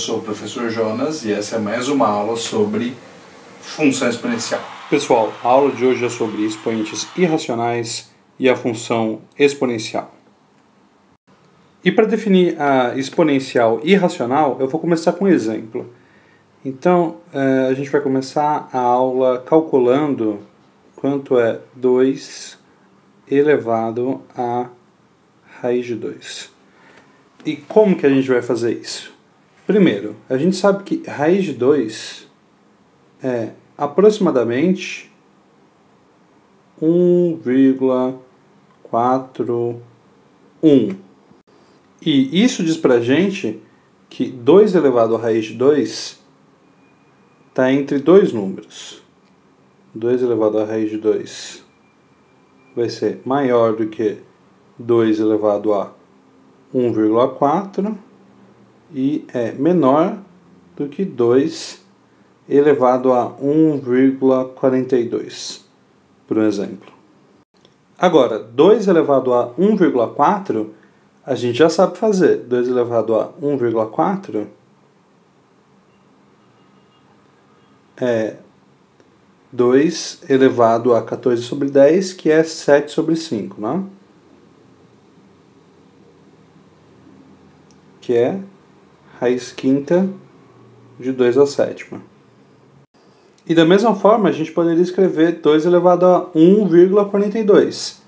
sou o professor Jonas e essa é mais uma aula sobre função exponencial. Pessoal, a aula de hoje é sobre expoentes irracionais e a função exponencial. E para definir a exponencial irracional, eu vou começar com um exemplo. Então, a gente vai começar a aula calculando quanto é 2 elevado a raiz de 2. E como que a gente vai fazer isso? Primeiro, a gente sabe que raiz de 2 é aproximadamente 1,41. E isso diz pra gente que 2 elevado a raiz de 2 está entre dois números. 2 elevado a raiz de 2 vai ser maior do que 2 elevado a 1,4 e é menor do que 2 elevado a 1,42, por exemplo. Agora, 2 elevado a 1,4, a gente já sabe fazer. 2 elevado a 1,4 é 2 elevado a 14 sobre 10, que é 7 sobre 5, né? Que é raiz quinta de 2 à sétima. E da mesma forma, a gente poderia escrever 2 elevado a 1,42.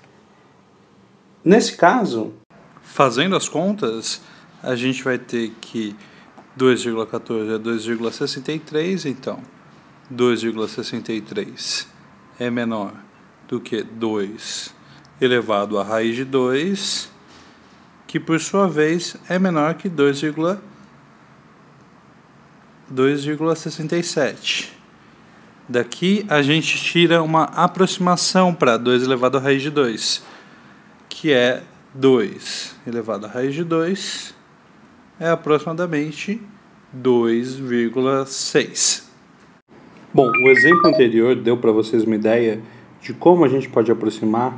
Nesse caso, fazendo as contas, a gente vai ter que 2,14 é 2,63, então 2,63 é menor do que 2 elevado a raiz de 2, que por sua vez é menor que 2,67. Daqui a gente tira uma aproximação para 2 elevado a raiz de 2, que é 2 elevado a raiz de 2 é aproximadamente 2,6. Bom, o exemplo anterior deu para vocês uma ideia de como a gente pode aproximar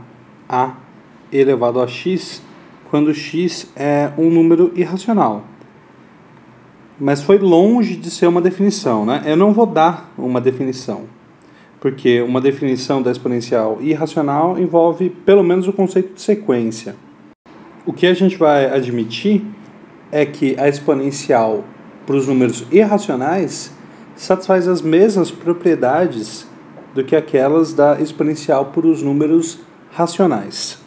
a elevado a x quando x é um número irracional. Mas foi longe de ser uma definição, né? Eu não vou dar uma definição, porque uma definição da exponencial irracional envolve pelo menos o conceito de sequência. O que a gente vai admitir é que a exponencial para os números irracionais satisfaz as mesmas propriedades do que aquelas da exponencial para os números racionais.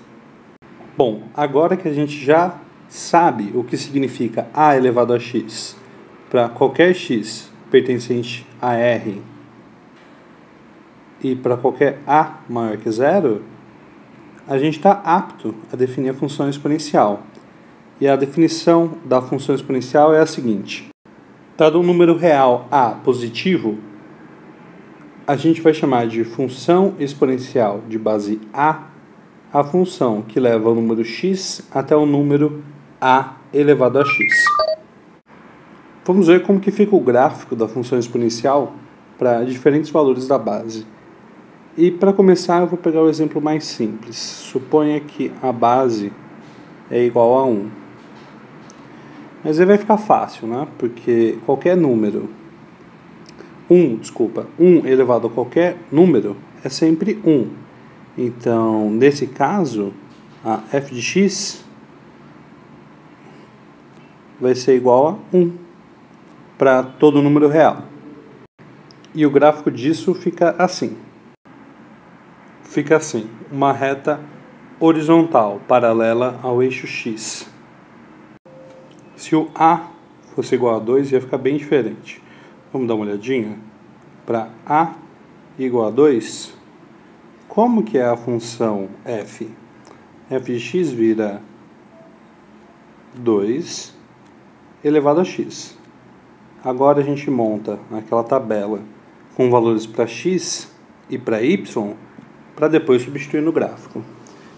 Bom, agora que a gente já sabe o que significa a elevado a x para qualquer x pertencente a R e para qualquer a maior que zero, a gente está apto a definir a função exponencial. E a definição da função exponencial é a seguinte: dado um número real a positivo, a gente vai chamar de função exponencial de base a função que leva o número x até o número a elevado a x. Vamos ver como que fica o gráfico da função exponencial para diferentes valores da base. E para começar eu vou pegar o exemplo mais simples. Suponha que a base é igual a 1. Mas aí vai ficar fácil, né? Porque qualquer número, 1 elevado a qualquer número é sempre 1. Então, nesse caso, a f de x vai ser igual a 1 para todo número real. E o gráfico disso fica assim. Fica assim, uma reta horizontal paralela ao eixo x. Se o a fosse igual a 2, ia ficar bem diferente. Vamos dar uma olhadinha? Para a igual a 2, como que é a função f? F de x vira 2 elevado a x. Agora a gente monta aquela tabela com valores para x e para y, para depois substituir no gráfico.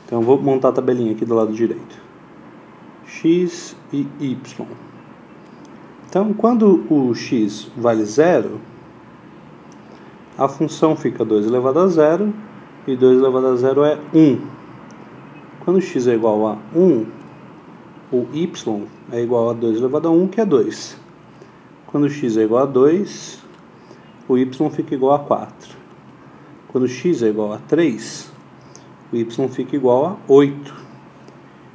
Então eu vou montar a tabelinha aqui do lado direito. X e y. Então, quando o x vale 0, a função fica 2 elevado a 0, e 2 elevado a 0 é 1. Quando x é igual a 1, o y é igual a 2 elevado a 1, que é 2. Quando x é igual a 2, o y fica igual a 4. Quando x é igual a 3, o y fica igual a 8.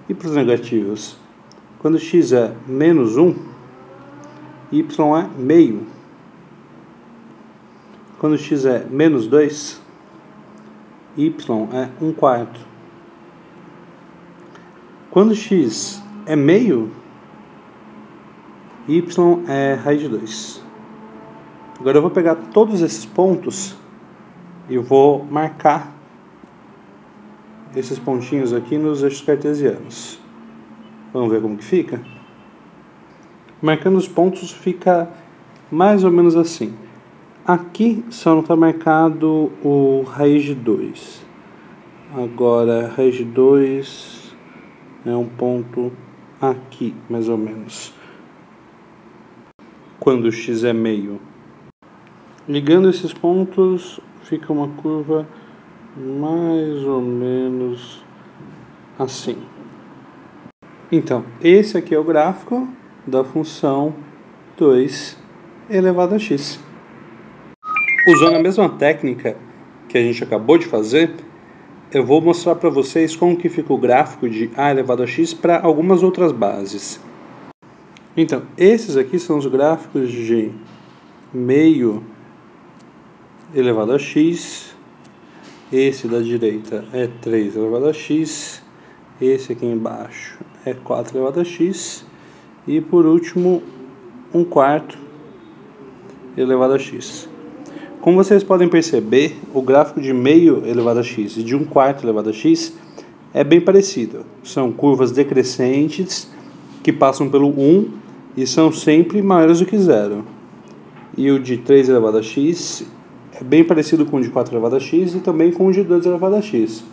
E para os negativos? Quando x é menos 1, y é meio. Quando x é menos 2, y é 1/4. Quando x é meio, y é raiz de 2. Agora eu vou pegar todos esses pontos e eu vou marcar esses pontinhos aqui nos eixos cartesianos. Vamos ver como que fica? Marcando os pontos fica mais ou menos assim. Aqui só não está marcado o raiz de 2. Agora, raiz de 2 é um ponto aqui, mais ou menos. Quando x é meio. Ligando esses pontos, fica uma curva mais ou menos assim. Então, esse aqui é o gráfico da função 2 elevado a x. Usando a mesma técnica que a gente acabou de fazer, eu vou mostrar para vocês como que fica o gráfico de a elevado a x para algumas outras bases. Então, esses aqui são os gráficos de meio elevado a x. Esse da direita é 3 elevado a x. Esse aqui embaixo é 4 elevado a x. E por último, 1/4 elevado a x. Como vocês podem perceber, o gráfico de meio elevado a x e de 1/4 elevado a x é bem parecido. São curvas decrescentes que passam pelo 1 e são sempre maiores do que 0. E o de 3 elevado a x é bem parecido com o de 4 elevado a x e também com o de 2 elevado a x.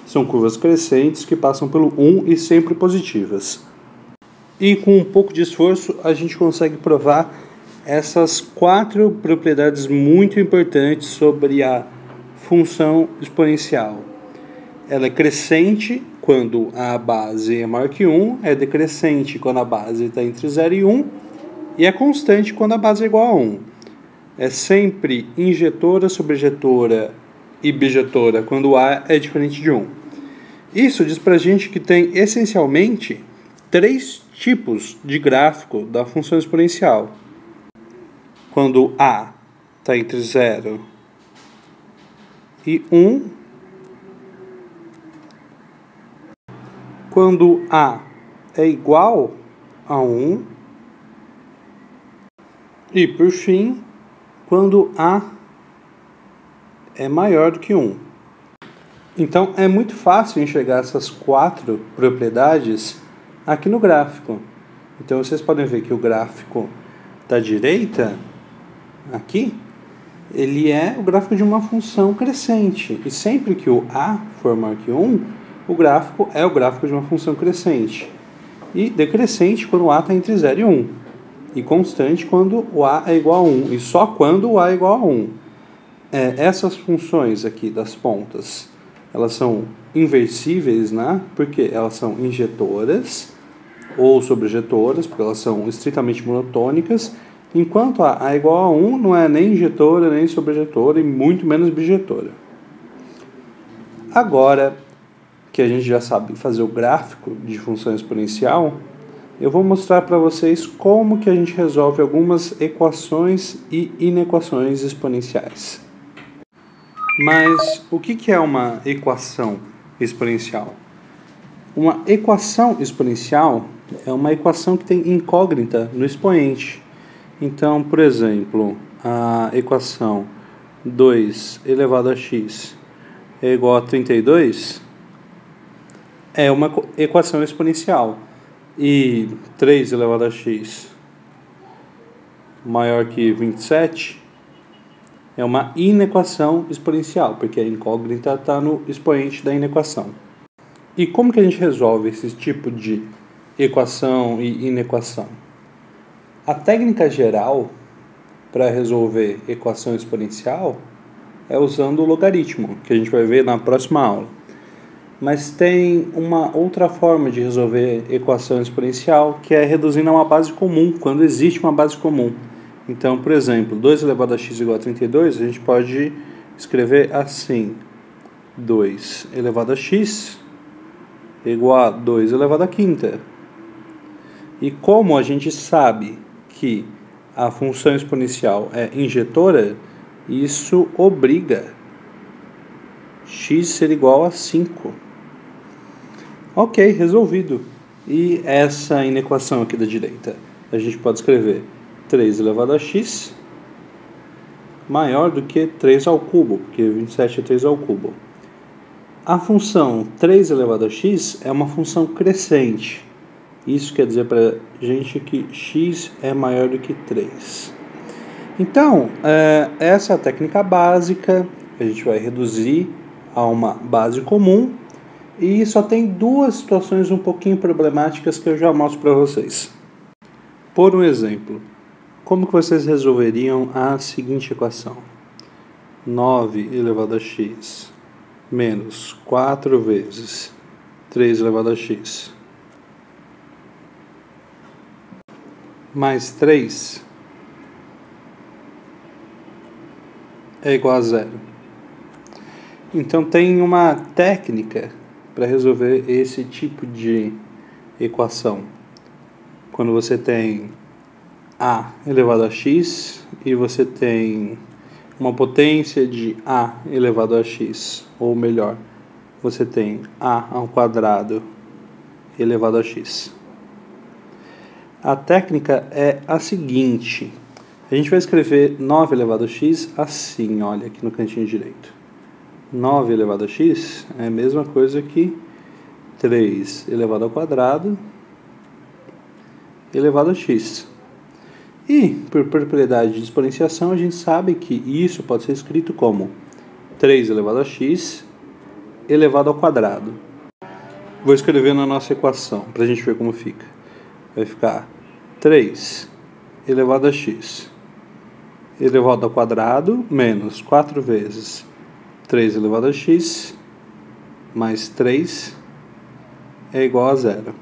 São curvas crescentes que passam pelo 1 e sempre positivas. E com um pouco de esforço a gente consegue provar essas 4 propriedades muito importantes sobre a função exponencial. Ela é crescente quando a base é maior que 1, é decrescente quando a base está entre 0 e 1, e é constante quando a base é igual a 1. É sempre injetora, sobrejetora e bijetora quando A é diferente de 1. Isso diz pra gente que tem essencialmente 3 tipos de gráfico da função exponencial. Quando A está entre 0 e 1, quando A é igual a 1 e, por fim, quando A é maior do que 1. Então, é muito fácil enxergar essas 4 propriedades aqui no gráfico. Então, vocês podem ver que o gráfico da direita, aqui, ele é o gráfico de uma função crescente. E sempre que o A for maior que 1, o gráfico é o gráfico de uma função crescente. E decrescente quando o A está entre 0 e 1. E constante quando o A é igual a 1. E só quando o A é igual a 1. Essas funções aqui das pontas, elas são inversíveis, né? Porque elas são injetoras ou sobrejetoras, porque elas são estritamente monotônicas. Enquanto A é igual a 1, não é nem injetora, nem sobrejetora e muito menos bijetora. Agora que a gente já sabe fazer o gráfico de função exponencial, eu vou mostrar para vocês como que a gente resolve algumas equações e inequações exponenciais. Mas o que é uma equação exponencial? Uma equação exponencial é uma equação que tem incógnita no expoente. Então, por exemplo, a equação 2 elevado a x é igual a 32 é uma equação exponencial. E 3 elevado a x maior que 27 é uma inequação exponencial, porque a incógnita está no expoente da inequação. E como que a gente resolve esse tipo de equação e inequação? A técnica geral para resolver equação exponencial é usando o logaritmo, que a gente vai ver na próxima aula. Mas tem uma outra forma de resolver equação exponencial, que é reduzindo a uma base comum, quando existe uma base comum. Então, por exemplo, 2 elevado a x igual a 32, a gente pode escrever assim: 2 elevado a x igual a 2 elevado a quinta. E como a gente sabe que a função exponencial é injetora, isso obriga x ser igual a 5. Ok, resolvido. E essa inequação aqui da direita? A gente pode escrever 3 elevado a x maior do que 3 ao cubo, porque 27 é 3 ao cubo. A função 3 elevado a x é uma função crescente. Isso quer dizer para a gente que x é maior do que 3. Então, essa é a técnica básica. A gente vai reduzir a uma base comum. E só tem duas situações um pouquinho problemáticas que eu já mostro para vocês. Por um exemplo, como que vocês resolveriam a seguinte equação? 9 elevado a x menos 4 vezes 3 elevado a x mais 3 é igual a 0. Então tem uma técnica para resolver esse tipo de equação. Quando você tem a elevado a x e você tem uma potência de a elevado a x, ou melhor, você tem a ao quadrado elevado a x. A técnica é a seguinte: a gente vai escrever 9 elevado a x assim, olha, aqui no cantinho direito. 9 elevado a x é a mesma coisa que 3 elevado ao quadrado elevado a x. E, por propriedade de exponenciação, a gente sabe que isso pode ser escrito como 3 elevado a x elevado ao quadrado. Vou escrever na nossa equação, para a gente ver como fica. Vai ficar 3 elevado a x elevado ao quadrado menos 4 vezes 3 elevado a x mais 3 é igual a 0.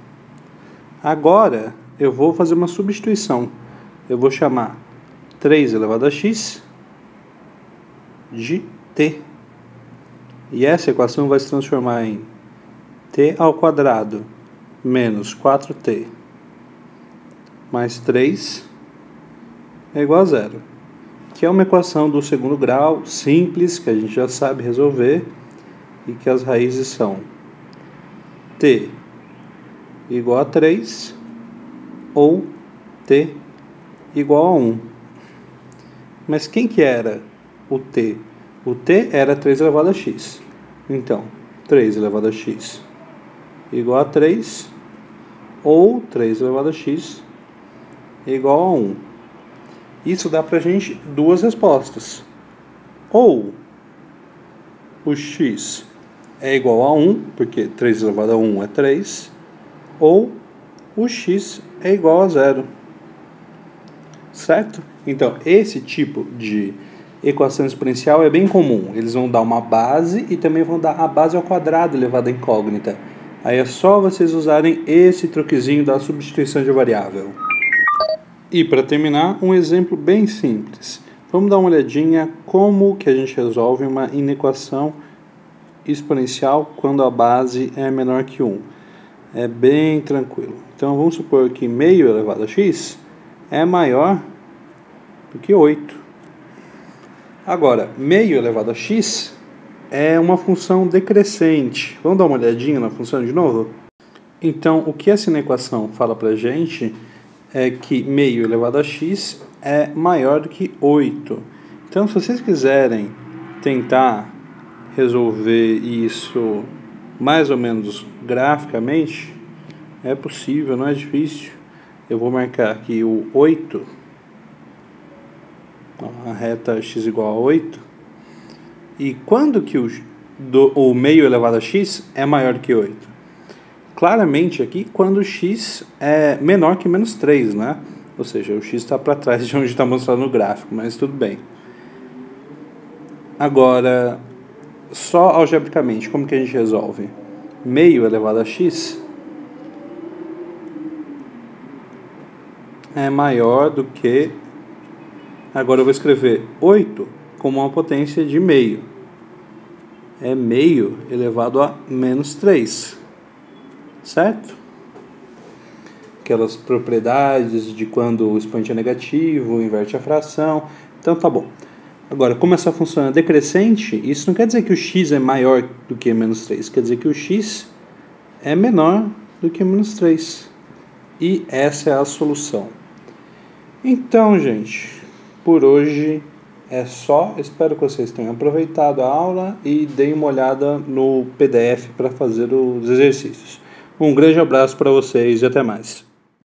Agora, eu vou fazer uma substituição. Eu vou chamar 3 elevado a x de t. E essa equação vai se transformar em t ao quadrado menos 4t mais 3 é igual a 0. Que é uma equação do segundo grau, simples, que a gente já sabe resolver, e que as raízes são t igual a 3 ou t igual a 1. Mas quem que era o t? O t era 3 elevado a x. Então, 3 elevado a x igual a 3 ou 3 elevado a x igual a 1. Isso dá pra gente duas respostas. Ou o x é igual a 1, porque 3 elevado a 1 é 3, ou o x é igual a 0. Certo? Então, esse tipo de equação exponencial é bem comum. Eles vão dar uma base e também vão dar a base ao quadrado elevada à incógnita. Aí é só vocês usarem esse truquezinho da substituição de variável. E para terminar, um exemplo bem simples. Vamos dar uma olhadinha como que a gente resolve uma inequação exponencial quando a base é menor que 1. É bem tranquilo. Então vamos supor que meio elevado a x é maior do que 8. Agora, meio elevado a x é uma função decrescente. Vamos dar uma olhadinha na função de novo? Então, o que essa inequação fala para a gente é que meio elevado a x é maior do que 8. Então, se vocês quiserem tentar resolver isso mais ou menos graficamente, é possível, não é difícil. Eu vou marcar aqui o 8, a reta x igual a 8. E quando que o meio elevado a x é maior do que 8? Claramente aqui quando x é menor que menos 3, né? Ou seja, o x está para trás de onde está mostrado no gráfico, mas tudo bem. Agora, só algebricamente, como que a gente resolve? Meio elevado a x é maior do que Agora eu vou escrever 8 como uma potência de meio. É meio elevado a menos 3. Certo? Aquelas propriedades de quando o expoente é negativo, inverte a fração. Então tá bom. Agora, como essa função é decrescente, isso não quer dizer que o x é maior do que menos 3. Quer dizer que o x é menor do que menos 3. E essa é a solução. Então, gente, por hoje é só. Espero que vocês tenham aproveitado a aula e deem uma olhada no PDF para fazer os exercícios. Um grande abraço para vocês e até mais.